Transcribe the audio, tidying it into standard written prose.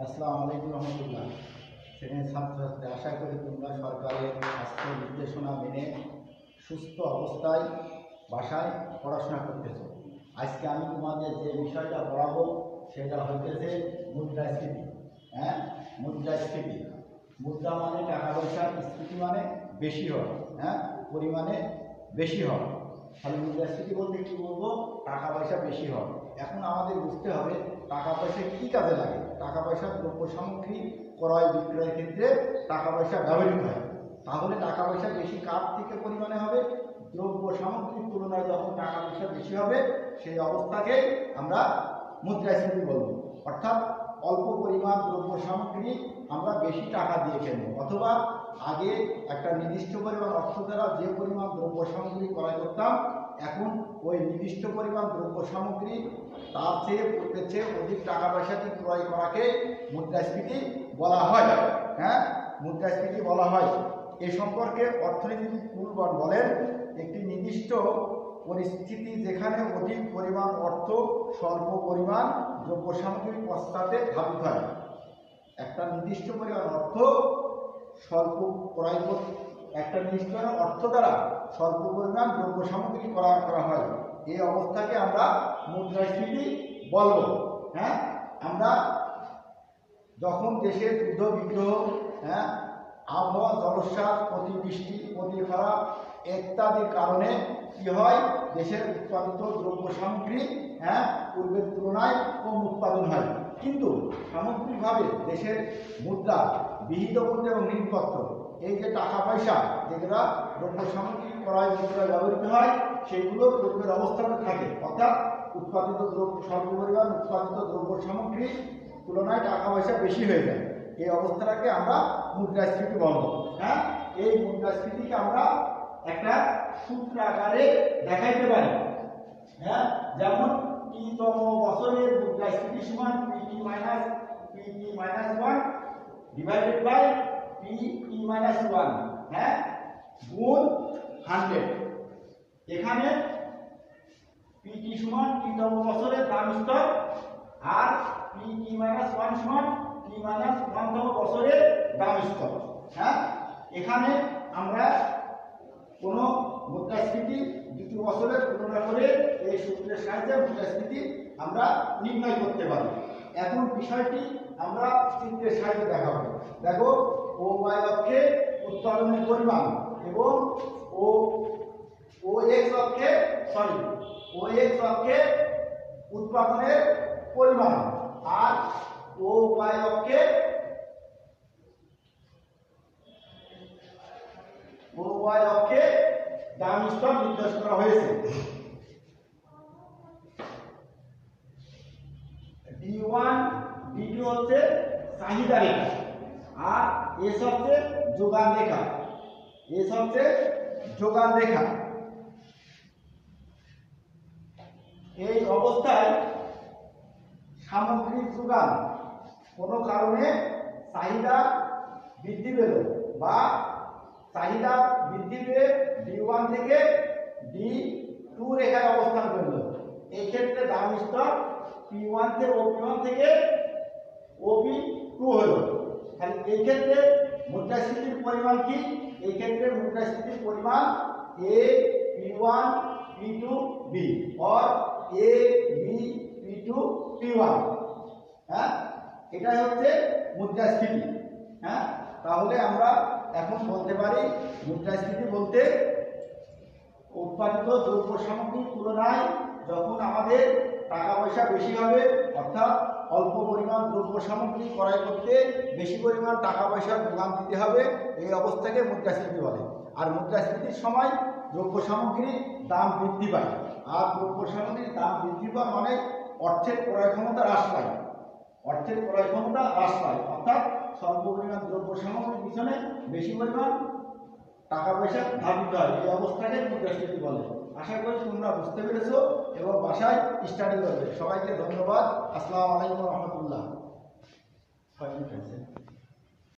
আসসালামু আলাইকুম রহমতুল্লাহ। সেখানে ছাত্রছাত্রী আশা করি তোমরা সরকারের স্বাস্থ্য নির্দেশনা মেনে সুস্থ অবস্থায় বাসায় পড়াশোনা করতেছ। আজকে আমি তোমাদের যে বিষয়টা পড়াবো সেটা হইতেছে মুদ্রাস্ফীতি। মুদ্রাস্ফীতি, মুদ্রা মানে টাকা পয়সার, স্ফীতি মানে বেশি হয়, পরিমাণে বেশি হয়। তাহলে মুদ্রাস্ফীতি বলতে কী বলবো? টাকা পয়সা বেশি হয়। এখন আমাদের বুঝতে হবে টাকা পয়সা কী কাজে লাগে। টাকা পয়সা দ্রব্য সামগ্রী ক্রয় বিক্রয়ের ক্ষেত্রে টাকা পয়সা ব্যবহৃত হয়। তাহলে টাকা পয়সা বেশি কার থেকে পরিমাণে হবে? দ্রব্য সামগ্রীর তুলনায় যখন টাকা পয়সা বেশি হবে সেই অবস্থাকে আমরা মুদ্রাস্ফীতি বলব। অর্থাৎ অল্প পরিমাণ দ্রব্য সামগ্রী আমরা বেশি টাকা দিয়ে কিনবো, অথবা আগে একটা নির্দিষ্ট পরিমাণ অর্থ দ্বারা যে পরিমাণ দ্রব্য সামগ্রী ক্রয় করতাম, এখন ওই নির্দিষ্ট পরিমাণ দ্রব্য সামগ্রী তার চেয়ে অধিক টাকা পয়সা দিয়ে ক্রয় করাকে মুদ্রাস্ফীতি বলা হয়। মুদ্রাস্ফীতি বলা হয়। এ সম্পর্কে অর্থনীতিবিদ কুলবন বলেন, একটি নির্দিষ্ট পরিস্থিতি যেখানে অধিক পরিমাণ অর্থ স্বল্প পরিমাণ দ্রব্য সামগ্রীর পশ্চাতে ধাবিত হয়। একটা নির্দিষ্ট পরিমাণ অর্থ স্বল্প ক্রয় একটা নির্দিষ্ট অর্থ দ্বারা স্বল্প পরিমাণ দ্রব্য সামগ্রী ক্রয় করা হয়। এই অবস্থাকে আমরা মুদ্রাস্ফীতি বলব। আমরা যখন দেশের যুদ্ধ বিগ্রহ, আবহাওয়া, জলোচ্ছ্বাস, অতিবৃষ্টি, অতি খরা ইত্যাদির কারণে কি হয়? দেশের উৎপাদিত দ্রব্য সামগ্রী পূর্বের তুলনায় কম উৎপাদন হয়। কিন্তু সামগ্রিকভাবে দেশের মুদ্রা, বিহিত মূল্য এবং ঋণপত্র, এই যে টাকা পয়সা যেগুলো দ্রব্য সামগ্রী ক্রয় বিক্রয় ব্যবহৃত হয়, সেগুলো পূর্বের অবস্থানে থাকে। অর্থাৎ উৎপাদিত স্বল্প পরিমাণ উৎপাদিত দ্রব্য সামগ্রীর তুলনায় টাকা পয়সা বেশি হয়ে যায়। এই অবস্থাটাকে আমরা মুদ্রাস্ফীতি বলব। এই মুদ্রাস্ফীতিকে আমরা একটা সূত্র আকারে দেখাইতে পারি। যেমন টি-তম বছরের মুদ্রাস্ফীতি সমান PT-1 ডিভাইডেড বাই PT-1 গুণ 100। এখানে PT সমান টি-তম বছরের দাম স্তর, আর PT-1 সমান T-1তম বছরের দাম স্তর। এখানে আমরা কোন মুদ্রাস্ফীতি দুটি বছরের তুলনা করে এই সূত্রের সাহায্যে মুদ্রাস্ফীতি আমরা নির্ণয় করতে পারি। এখন বিষয়টি আমরা চিত্রের সাহায্যে দেখাবো। দেখো, OY অক্ষে উৎপাদনের পরিমাণ এবং OX অক্ষে উৎপাদনের পরিমাণ, আর OY অক্ষে দাম স্তর নির্দেশ করা হয়েছে। D1 D2 হচ্ছে চাহিদা রেখা, আর S হচ্ছে যোগান রেখা। এই অবস্থায় সামগ্রিক যোগান কোনো কারণে চাহিদা বৃদ্ধি পেল, বা চাহিদা বৃদ্ধি পেয়ে D1 থেকে D2 রেখায় অবস্থান করল। এই ক্ষেত্রে দাম স্তর P1 থেকে OP1 থেকে OP2 হলো। তাহলে এই ক্ষেত্রে মুদ্রাস্ফীতির পরিমাণ কি? এই ক্ষেত্রে মুদ্রাস্ফীতির পরিমাণ A P1 P2 B or A B P2 P1। এটাই হচ্ছে মুদ্রাস্ফীতি। তাহলে আমরা এখন বলতে পারি মুদ্রাস্ফীতি বলতে উৎপাদিত দ্রব্য সামগ্রীর তুলনায় যখন আমাদের টাকা পয়সা বেশি হবে, অর্থাৎ অল্প পরিমাণ দ্রব্য সামগ্রী ক্রয় করতে বেশি পরিমাণ টাকা পয়সার যোগান দিতে হবে, এই অবস্থাকে মুদ্রাস্ফীতি বলে। আর মুদ্রাস্ফীতির সময় দ্রব্য সামগ্রীর দাম বৃদ্ধি পায়, আর দ্রব্য সামগ্রীর দাম বৃদ্ধি পাওয়া মানে অর্থের ক্রয় ক্ষমতা হ্রাস পায়। অর্থাৎ স্বল্প পরিমাণ দ্রব্য সামগ্রীর পিছনে বেশি পরিমাণ টাকা পয়সা ধাবিত হয়। এই অবস্থাকে মুদ্রাস্ফীতি বলে। আশা করি তোমরা বুঝতে পেরেছো এবং বাসায় স্টাডি করবে। সবাইকে ধন্যবাদ। আসসালামু আলাইকুম রহমতুল্লাহ।